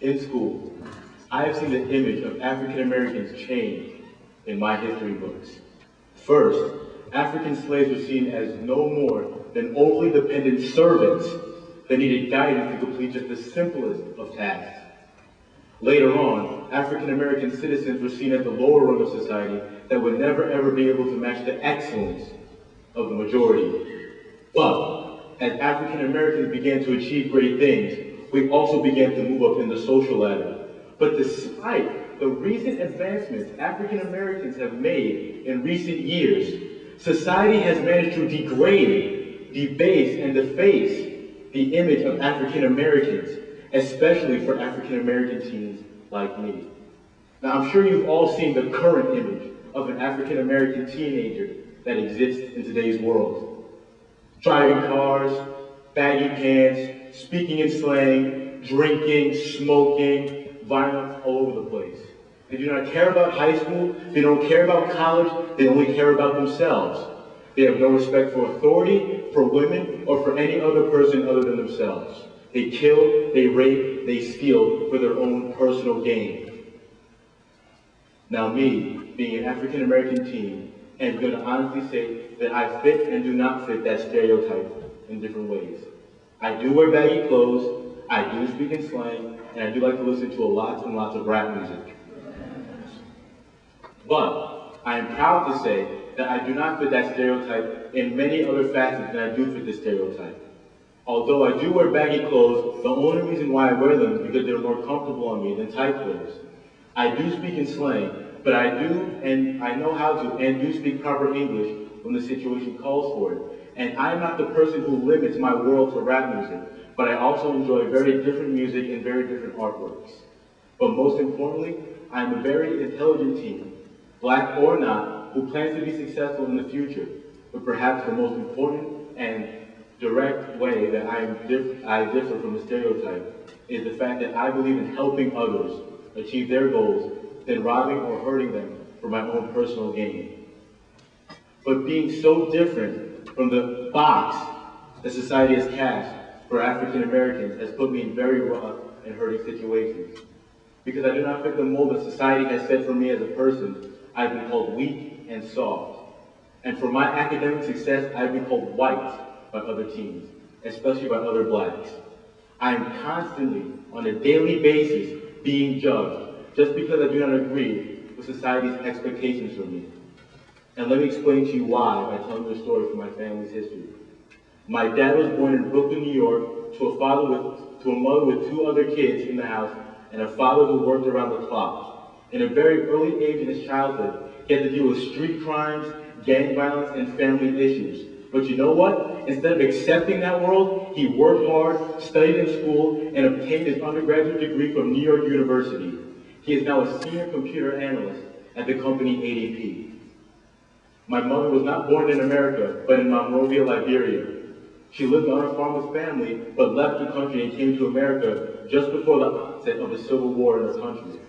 In school, I have seen the image of African Americans change in my history books. First, African slaves were seen as no more than overly dependent servants that needed guidance to complete just the simplest of tasks. Later on, African American citizens were seen as the lower rung of society that would never ever be able to match the excellence of the majority. But as African Americans began to achieve great things, we also began to move up in the social ladder. But despite the recent advancements African Americans have made in recent years, society has managed to degrade, debase, and deface the image of African Americans, especially for African American teens like me. Now, I'm sure you've all seen the current image of an African American teenager that exists in today's world. Driving cars, baggy pants, speaking in slang, drinking, smoking, violence all over the place. They do not care about high school, they don't care about college, they only care about themselves. They have no respect for authority, for women, or for any other person other than themselves. They kill, they rape, they steal for their own personal gain. Now me, being an African American teen, am going to honestly say that I fit and do not fit that stereotype in different ways. I do wear baggy clothes, I do speak in slang, and I do like to listen to lots and lots of rap music. But I am proud to say that I do not fit that stereotype in many other facets than I do fit this stereotype. Although I do wear baggy clothes, the only reason why I wear them is because they're more comfortable on me than tight clothes. I do speak in slang, but I do and I know how to and do speak proper English when the situation calls for it. And I'm not the person who limits my world to rap music, but I also enjoy very different music and very different artworks. But most importantly, I'm a very intelligent teen, black or not, who plans to be successful in the future. But perhaps the most important and direct way that I differ from the stereotype is the fact that I believe in helping others achieve their goals than robbing or hurting them for my own personal gain. But being so different from the box that society has cast for African Americans has put me in very rough and hurting situations. Because I do not fit the mold that society has set for me as a person, I've been called weak and soft. And for my academic success, I've been called white by other teens, especially by other blacks. I am constantly, on a daily basis, being judged just because I do not agree with society's expectations for me. And let me explain to you why by telling you a story from my family's history. My dad was born in Brooklyn, New York, to a mother with two other kids in the house, and a father who worked around the clock. In a very early age in his childhood, he had to deal with street crimes, gang violence, and family issues. But you know what? Instead of accepting that world, he worked hard, studied in school, and obtained his undergraduate degree from New York University. He is now a senior computer analyst at the company ADP. My mother was not born in America, but in Monrovia, Liberia. She lived on a farm with family, but left the country and came to America just before the onset of the Civil War in the country.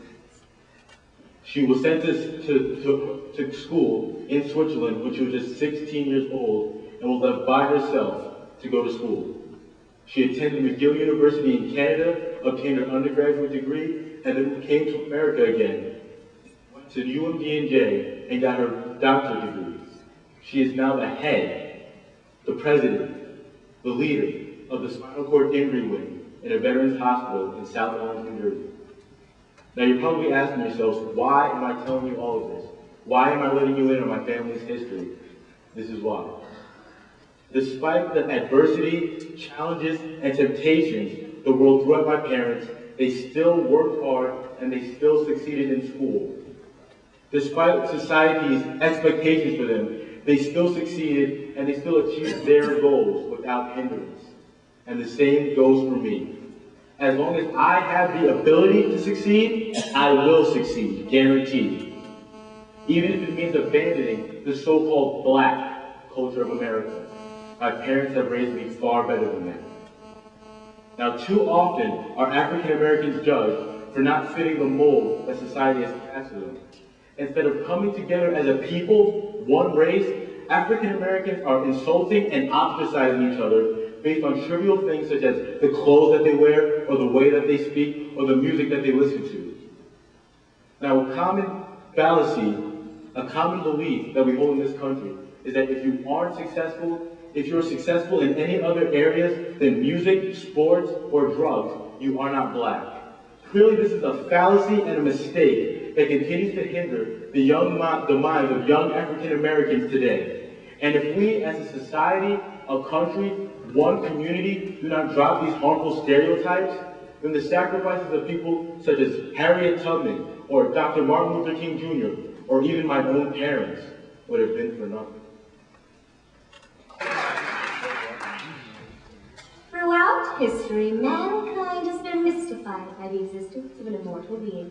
She was sent to school in Switzerland when she was just 16 years old and was left by herself to go to school. She attended McGill University in Canada, obtained her undergraduate degree, and then came to America again, went to UMD&J, and got her doctorate degree. She is now the head, the president, the leader of the spinal cord injury wing in a veterans hospital in South Orange, New Jersey. Now you're probably asking yourselves, why am I telling you all of this? Why am I letting you in on my family's history? This is why. Despite the adversity, challenges, and temptations the world threw at my parents, they still worked hard and they still succeeded in school. Despite society's expectations for them, they still succeeded and they still achieved their goals without hindrance. And the same goes for me. As long as I have the ability to succeed, I will succeed, guaranteed. Even if it means abandoning the so-called black culture of America. My parents have raised me far better than that. Now, too often are African Americans judged for not fitting the mold that society has cast for them. Instead of coming together as a people, one race, African Americans are insulting and ostracizing each other based on trivial things such as the clothes that they wear, or the way that they speak, or the music that they listen to. Now, a common fallacy, a common belief that we hold in this country is that if you aren't successful, if you're successful in any other areas than music, sports, or drugs, you are not black. Clearly, this is a fallacy and a mistake that continues to hinder the minds of young African Americans today. And if we, as a society, a country, one community, do not drop these harmful stereotypes, then the sacrifices of people such as Harriet Tubman, or Dr. Martin Luther King Jr., or even my own parents would have been for nothing. Throughout history, mankind has been mystified by the existence of an immortal being.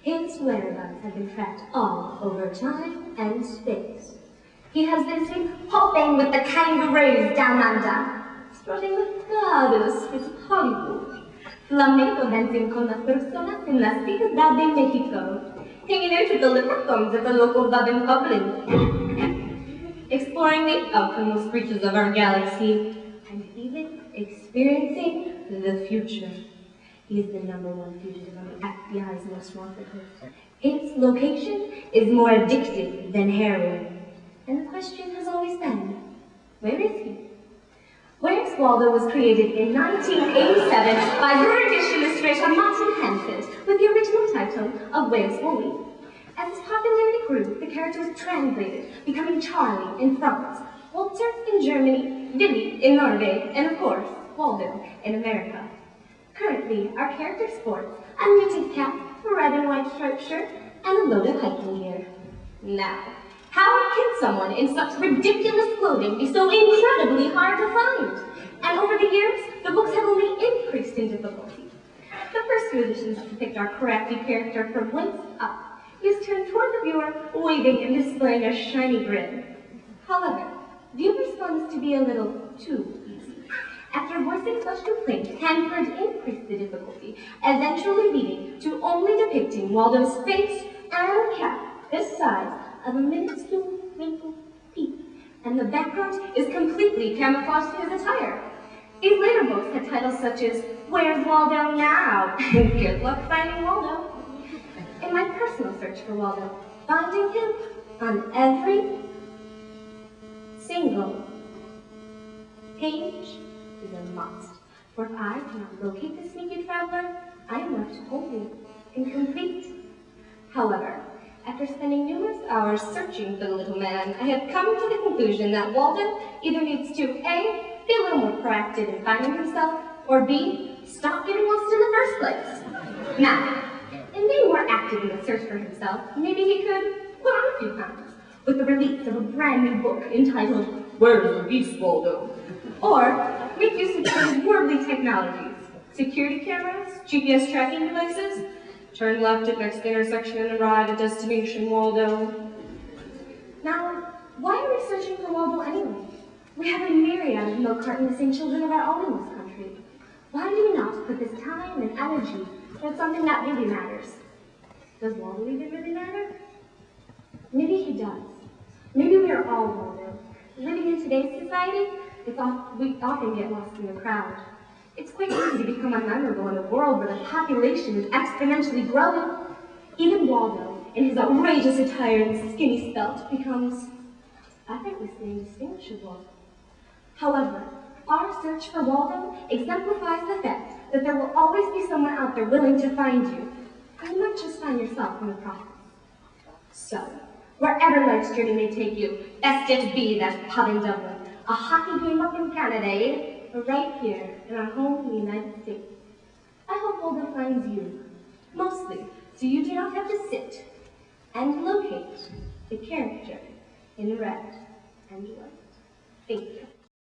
His whereabouts have been tracked all over time and space. He has been seen hopping with the kangaroos down under, strutting with goddess with Hollywood, flamenco dancing con las personas en las Ciudad de Mexico, hanging out with the leprechauns at the local Babin Goblin, exploring the outermost reaches of our galaxy, and even experiencing the future. He is the #1 fugitive on the FBI's most wanted list. Its location is more addictive than heroin. And the question has always been, where is he? Where's Waldo was created in 1987 by British illustrator Martin Hensett with the original title of Where's Wally. As his popularity grew, the character was translated, becoming Charlie in France, Walter in Germany, Billy in Norway, and of course, Waldo in America. Currently, our character sports a knitted cap, a red and white striped shirt, and a load of hiking gear. Now, how can someone in such ridiculous clothing be so incredibly hard to find? And over the years, the books have only increased in difficulty. The first few editions to depict our crafty character from waist up is turned toward the viewer, waving and displaying a shiny grin. However, viewers found this to be a little too easy. After voicing such complaints, Hanford increased the difficulty, eventually leading to only depicting Waldo's face and cap the size of a minuscule wrinkled peak, and the background is completely camouflaged in his attire. These later books had titles such as Where's Waldo Now? And Good Luck Finding Waldo. In my personal search for Waldo, finding him on every single page is a must. For if I cannot locate the sneaky traveler, I am left wholly incomplete. However, after spending numerous hours searching for the little man, I have come to the conclusion that Waldo either needs to A, be a little more proactive in finding himself, or B, stop getting lost in the first place. Now, in being more active in the search for himself, maybe he could put on a few pounds with the release of a brand new book entitled Where's the Beast, Waldo? Or make use of his worldly technologies, security cameras, GPS tracking devices, turn left at next intersection and arrive at destination Waldo. Now, why are we searching for Waldo anyway? We have a myriad of milk carton missing children of our own in this country. Why do we not put this time and energy towards something that really matters? Does Waldo even really matter? Maybe he does. Maybe we are all Waldo. Living in today's society, we often get lost in the crowd. It's quite easy to become unmemorable in a world where the population is exponentially growing. Even Waldo, in his outrageous attire and skinny spelt, becomes effortlessly indistinguishable. However, our search for Waldo exemplifies the fact that there will always be someone out there willing to find you, and you might just find yourself in the process. So, wherever life's journey may take you, best it be that pub in Dublin, a hockey game up in Canada, eh? Or right here in our home in the United States. I hope Waldo finds you, mostly so you do not have to sit and locate the character in red and white. Thank you.